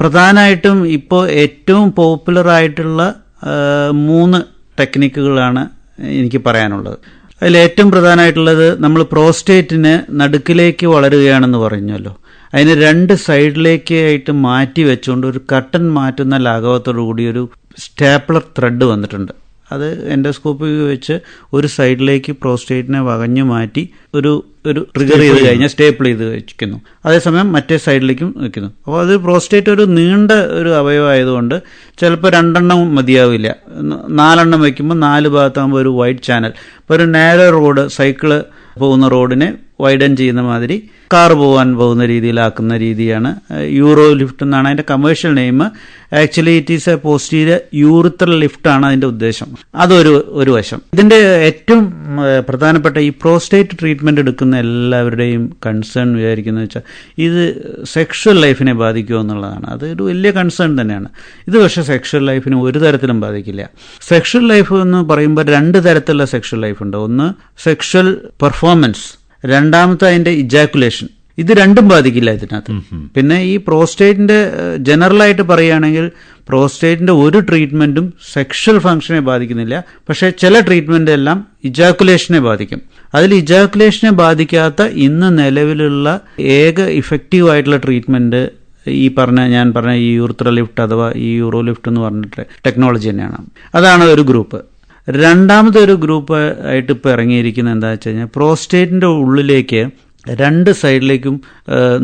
പ്രധാനമായിട്ടും ഇപ്പോൾ ഏറ്റവും പോപ്പുലർ ആയിട്ടുള്ള 3 ടെക്നിക്കുകളാണ് എനിക്ക് പറയാനുള്ളത്. അതിൽ ഏറ്റവും പ്രധാനമായിട്ടുള്ളത്, നമ്മൾ പ്രോസ്റ്റേറ്റിന് നടുക്കിലേക്ക് വളരുകയാണെന്ന് പറഞ്ഞല്ലോ, അതിന് 2 സൈഡിലേക്ക് ആയിട്ട് മാറ്റി വെച്ചുകൊണ്ട് ഒരു കർട്ടൻ മാറ്റുന്ന ലാഘവത്തോടു കൂടി ഒരു സ്റ്റാപ്ലർ ത്രെഡ് വന്നിട്ടുണ്ട്. അത് എൻഡോസ്കോപ്പി വെച്ച് ഒരു സൈഡിലേക്ക് പ്രോസ്റ്റേറ്റിനെ വകഞ്ഞു മാറ്റി ഒരു ട്രിഗർ ചെയ്ത് കഴിഞ്ഞാൽ സ്റ്റേപ്പിൾ ചെയ്ത് വെക്കുന്നു. അതേസമയം മറ്റേ സൈഡിലേക്കും വെക്കുന്നു. അപ്പോൾ അത് പ്രോസ്റ്റേറ്റ് ഒരു നീണ്ട ഒരു അവയവമായതുകൊണ്ട് ചിലപ്പോൾ 2 മതിയാവില്ല. 4 വയ്ക്കുമ്പോൾ 4 ഭാഗത്താകുമ്പോൾ ഒരു വൈഡ് ചാനൽ. ഇപ്പോൾ ഒരു നാരോ റോഡ്, സൈക്കിള് പോകുന്ന റോഡിനെ വൈഡൻ ചെയ്യുന്ന മാതിരി കാർ പോകാൻ പോകുന്ന രീതിയിലാക്കുന്ന രീതിയാണ് യൂറോ ലിഫ്റ്റ് എന്നാണ് അതിൻ്റെ commercial name. Actually it is A posterior urethral lift ആണ് അതിൻ്റെ ഉദ്ദേശം. അതൊരു വശം. ഇതിൻ്റെ ഏറ്റവും പ്രധാനപ്പെട്ട ഈ പ്രോസ്റ്റേറ്റ് ട്രീറ്റ്മെൻറ്റ് എടുക്കുന്ന എല്ലാവരുടെയും കൺസേൺ വിചാരിക്കുന്നത് വെച്ചാൽ ഇത് സെക്ഷൽ ലൈഫിനെ ബാധിക്കുമോ എന്നുള്ളതാണ്. അതൊരു വലിയ കൺസേൺ തന്നെയാണ്. ഇത് പക്ഷേ സെക്ഷൽ ലൈഫിന് ഒരു തരത്തിലും ബാധിക്കില്ല. സെക്ഷൽ ലൈഫ് എന്ന് പറയുമ്പോൾ 2 തരത്തിലുള്ള സെക്ഷൽ ലൈഫ് ഉണ്ട്. ഒന്ന് സെക്ഷൽ പെർഫോമൻസ്, രണ്ടാമത്തെ അതിന്റെ ഇജാക്കുലേഷൻ. ഇത് രണ്ടും ബാധിക്കില്ല ഇതിനകത്ത്. പിന്നെ ഈ പ്രോസ്റ്റേറ്റിന്റെ ജനറലായിട്ട് പറയുകയാണെങ്കിൽ പ്രോസ്റ്റേറ്റിന്റെ ഒരു ട്രീറ്റ്മെന്റും സെക്ഷൽ ഫംഗ്ഷനെ ബാധിക്കുന്നില്ല. പക്ഷേ ചില ട്രീറ്റ്മെന്റ് എല്ലാം ഇജാക്കുലേഷനെ ബാധിക്കും. അതിൽ ഇജാക്കുലേഷനെ ബാധിക്കാത്ത ഇന്ന് നിലവിലുള്ള ഏക ഇഫക്റ്റീവ് ആയിട്ടുള്ള ട്രീറ്റ്മെന്റ് ഞാൻ പറഞ്ഞ ഈ യൂറിത്രൽ ലിഫ്റ്റ് അഥവാ ഈ യൂറോ ലിഫ്റ്റ് എന്ന് പറഞ്ഞിട്ട് ടെക്നോളജി തന്നെയാണ്. അതാണ് ഒരു ഗ്രൂപ്പ്. രണ്ടാമത്തെ ഒരു ഗ്രൂപ്പ് ആയിട്ട് ഇപ്പോൾ ഇറങ്ങിയിരിക്കുന്നത് എന്താ വെച്ച് കഴിഞ്ഞാൽ, പ്രോസ്റ്റേറ്റിൻ്റെ ഉള്ളിലേക്ക് 2 സൈഡിലേക്കും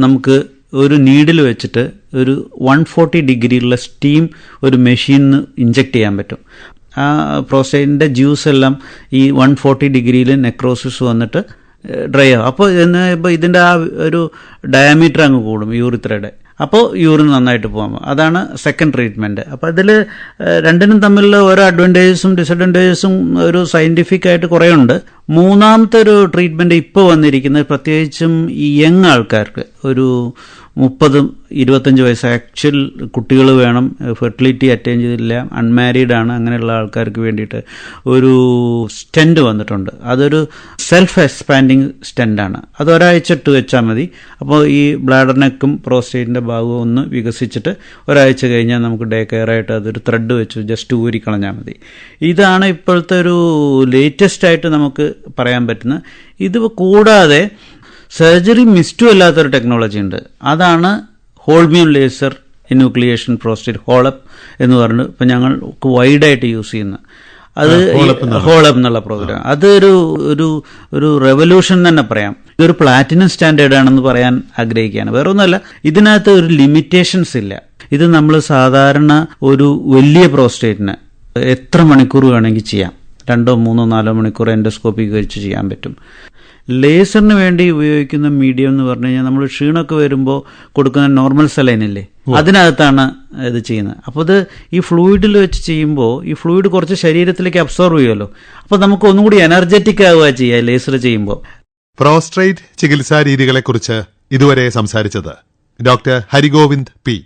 നമുക്ക് ഒരു നീഡിൽ വെച്ചിട്ട് ഒരു 140 ഡിഗ്രിയുള്ള സ്റ്റീം ഒരു മെഷീനിന്ന് ഇഞ്ചെക്ട് ചെയ്യാൻ പറ്റും. ആ പ്രോസ്റ്റേറ്റിൻ്റെ ജ്യൂസ് എല്ലാം ഈ 140 ഡിഗ്രിയിൽ നെക്രോസിസ് വന്നിട്ട് ഡ്രൈ ആവും. അപ്പോൾ ഇതിൻ്റെ ആ ഒരു ഡയമീറ്റർ അങ്ങ് കൂടും യൂറിത്രയുടെ. അപ്പോൾ യൂറിൻ നന്നായിട്ട് പോകാം. അതാണ് സെക്കൻഡ് ട്രീറ്റ്മെൻറ്റ്. അപ്പോൾ ഇതിൽ രണ്ടിനും തമ്മിലുള്ള ഓരോ അഡ്വാൻറ്റേജസും ഡിസഡ്വാൻറ്റേജസും ഒരു സയൻറ്റിഫിക് ആയിട്ട് കുറേ ഉണ്ട്. മൂന്നാമത്തെ ഒരു ട്രീറ്റ്മെൻറ്റ് ഇപ്പോൾ വന്നിരിക്കുന്നത് പ്രത്യേകിച്ചും ഈ യങ് ആൾക്കാർക്ക്, ഒരു 30-25 വയസ്സ് ആക്ച്വൽ കുട്ടികൾ വേണം, ഫെർട്ടിലിറ്റി അറ്റൈൻ ചെയ്തില്ല, അൺമാരീഡ് ആണ്, അങ്ങനെയുള്ള ആൾക്കാർക്ക് വേണ്ടിയിട്ട് ഒരു സ്റ്റെൻറ്റ് വന്നിട്ടുണ്ട്. അതൊരു സെൽഫ് എക്സ്പാൻഡിങ് സ്റ്റെൻറ്റാണ്. അത് ഒരാഴ്ച ഇട്ട് വെച്ചാൽ മതി. അപ്പോൾ ഈ ബ്ലാഡർ നെക്കും പ്രോസ്റ്റേറ്റിൻ്റെ ഭാഗവും ഒന്ന് വികസിച്ചിട്ട് ഒരാഴ്ച കഴിഞ്ഞാൽ നമുക്ക് ഡേ കെയർ ആയിട്ട് അതൊരു ത്രെഡ് വെച്ച് ജസ്റ്റ് ഊരിക്കളഞ്ഞാൽ മതി. ഇതാണ് ഇപ്പോഴത്തെ ഒരു ലേറ്റസ്റ്റ് ആയിട്ട് നമുക്ക് പറയാൻ പറ്റുന്ന. ഇത് കൂടാതെ സർജറി മിസ്റ്റു അല്ലാത്തൊരു ടെക്നോളജി ഉണ്ട്. അതാണ് ഹോൾബീം ലേസർ എന്യൂക്ലിയേഷൻ പ്രോസ്റ്റേറ്റ്, ഹോളപ്പ് എന്ന് പറഞ്ഞിട്ട് ഇപ്പം ഞങ്ങൾക്ക് വൈഡായിട്ട് യൂസ് ചെയ്യുന്ന അത് ഹോളപ്പ് എന്നുള്ള പ്രോഗ്രാം. അതൊരു ഒരു റെവല്യൂഷൻ തന്നെ പറയാം. ഇതൊരു പ്ലാറ്റിനം സ്റ്റാൻഡേർഡ് ആണെന്ന് പറയാൻ ആഗ്രഹിക്കുകയാണ്. വേറെ ഒന്നുമല്ല, ഇതിനകത്ത് ഒരു ലിമിറ്റേഷൻസ് ഇല്ല. ഇത് നമ്മൾ സാധാരണ ഒരു വലിയ പ്രോസ്റ്റേറ്റിന് എത്ര മണിക്കൂർ വേണമെങ്കിൽ ചെയ്യാം. 2, 3, 4 മണിക്കൂർ എൻഡോസ്കോപ്പി കഴിച്ച് ചെയ്യാൻ പറ്റും. ലേസറിന് വേണ്ടി ഉപയോഗിക്കുന്ന മീഡിയം എന്ന് പറഞ്ഞു കഴിഞ്ഞാൽ നമ്മൾ ക്ഷീണമൊക്കെ വരുമ്പോൾ കൊടുക്കുന്ന നോർമൽ സലൈനില്ലേ, അതിനകത്താണ് ഇത് ചെയ്യുന്നത്. അപ്പോൾ ഇത് ഈ ഫ്ലൂയിഡിൽ വെച്ച് ചെയ്യുമ്പോൾ ഈ ഫ്ലൂയിഡ് കുറച്ച് ശരീരത്തിലേക്ക് അബ്സോർവ് ചെയ്യുമല്ലോ. അപ്പോൾ നമുക്ക് ഒന്നും കൂടി എനർജറ്റിക് ആവുക ചെയ്യുക ലേസർ ചെയ്യുമ്പോൾ. പ്രോസ്ട്രേറ്റ് ചികിത്സാ രീതികളെക്കുറിച്ച് ഇതുവരെ സംസാരിച്ചത് ഡോക്ടർ ഹരിഗോവിന്ദ് പി.